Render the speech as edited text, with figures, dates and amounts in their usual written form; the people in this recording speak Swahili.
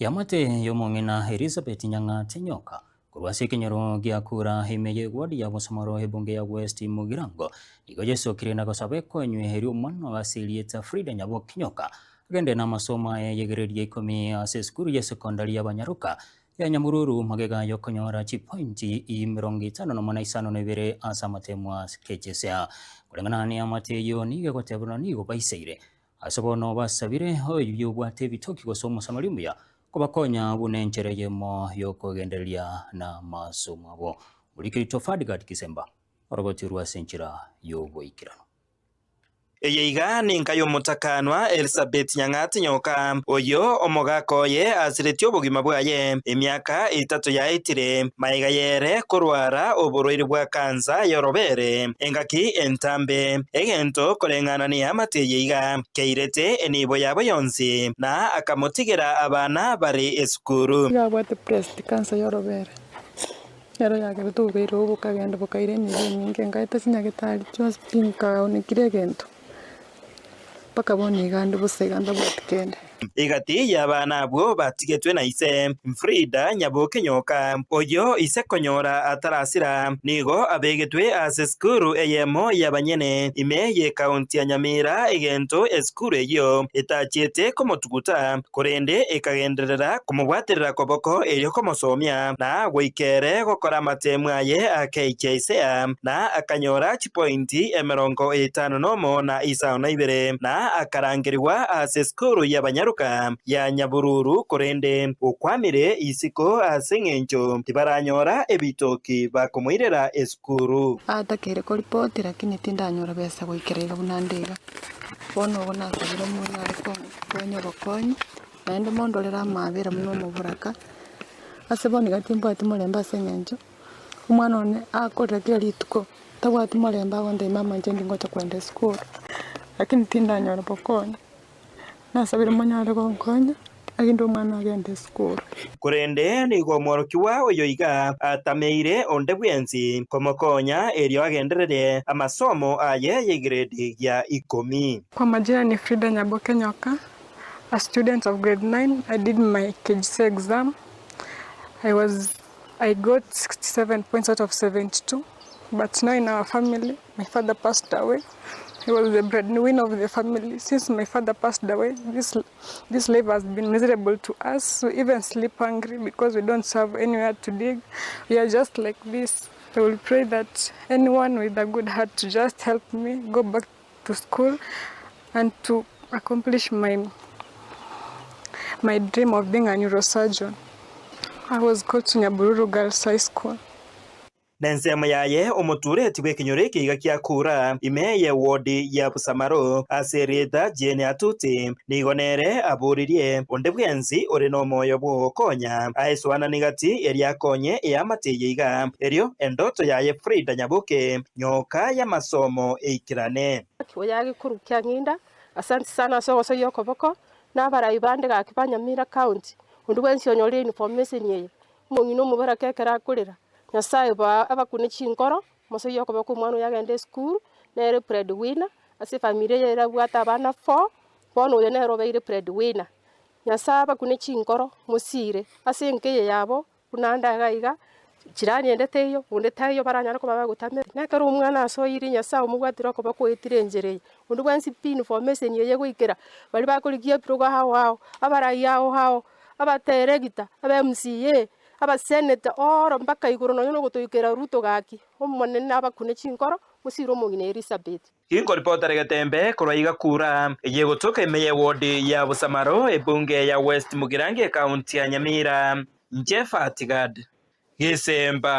Yamate yomong'ina Elizabeth Nyang'ati Nyoka kurwasi kinyoro gia kura himeye wadi ya Bosamaro hebunge ya West Mugirango igojecokire na gosabe konywe heri umwana wasilieta Frida Nyaboki Nyoka agende na masomo yegereria 10 ase skuru ya sekondari ya Banyaruka ya Nyamururu magega yokonyora chipointi 52 asa matemwa KCSE kulingana ni amate yo nige gotebura nigo baiseire asobono basabire hoyo gwate bitoki gosomo samalimuya kubakonya bunenchereyemo yokogenderia na masomo abo Mulikirito Fadigat Kisemba oroboti rwasenchira yoboikirano Eyeiga ninkayo mutakanwa Elizabeth Nyang'ati Nyoka oyo omogakoye asiretio obogima bwaye emyaka 3 yaitire maiga yere kurwara oborwaire bwa kansa yorobere engaki entambe egento koreng'ana ni amateyeiga keirete enibo yabo yonsi na akamutigera abana bari esukuru yabwate breast cancer yorobere yaro yagere tubero bukagenda bukaire nyingi ngaita sinyagitari hospital kaonekire gento pakaboni gande buseganda bwatikende igati y'abana abo batigetwe na ise Frida Nyaboki Nyoka oyo ise konyora atarasira nigo abegetwe ase skuru eyemo y'abanyene ime ye county ya Nyamira egento eskuru eyo etachiete komotuguta korende ekagenderera kumubwaterera koboko eryo komosomya na goikere gokora matemwa ye KCSE na akanyora chipointi 51 na 52 na akarangirwa ase skuru y'Abanyaruka ya Nyabururu korende okwamire isiko aseng'encho tibaranyora ebitoki bakumwirera eskuru atakere ko report lakini tindanyora besa goikerera bunandega bono bonakabira muna ariko konyo naende mondolera mabera muno muburaka aseboni gatimbo atimulemba aseng'encho umwana one akorera kila lituko tabwati mulemba gonde mama njendi ngocha kwenda eskuru lakini tindanyora bokonyo nasabira manyara konkonya agindo mwana agende school kurende nigo mworokiwa oyoiga atameire onde bwensi komokonya eryo agenderere amasomo aye ye grade ya 10. Kwa majina ni Frida Nyaboki Nyoka, a student of grade 9. I did my KCSE exam. I got 67 points out of 72, but now in our family my father passed away. He was the breadwinner of the family. Since my father passed away, this life has been miserable to us. We even sleep hungry because we don't have anywhere to dig. We are just like this. I will pray that anyone with a good heart to just help me go back to school and to accomplish my dream of being a neurosurgeon. I was called to Nyabururu Girls High School. Nensemo yaye omotureti bwekinyore kiga kya kura imeye wodi ya Bosamaro asereta jene atuti nigonere aburirie onde bwensi ore no moyo bwokonya aiswana nigati eriakonye yamateyeiga eryo endoto yaye Frida Nyaboki Nyoka ya masomo eikirane oyagi kurukya nginda asante sana so yokoboko nabarayibande gakibanyamira county onde bwensi onyore information yeye mungino mubaraka kera kurira Nyasaye ba abakune chinkoro moso yoko bako mwana yagende school nere breadwinner ase familia yera bwata abana 4 bono yene robeire breadwinner Nyasaye abakune chinkoro musire ase nkeye yabo kunanda gaiga kirani endeteyo undetayo baranyara ko baba gutamere nakaro umwana asoyiri Nyasaye umugwatira ko bako etirengereye undu bwansi pin information yeye guikera bali bakurigiye proga hawo abarayi hawo abateregita abamca abaseneta oro mpaka iguru no gutuikera Ruto gaki omonene abakune chinkoro musiro mugine Elizabeth Inko reporter Gatembe koraiga kura yegotoka imeye wodi ya Bosamaro ebunge ya West Mugirango county ya Nyamira Jeff Atigad Kisemba.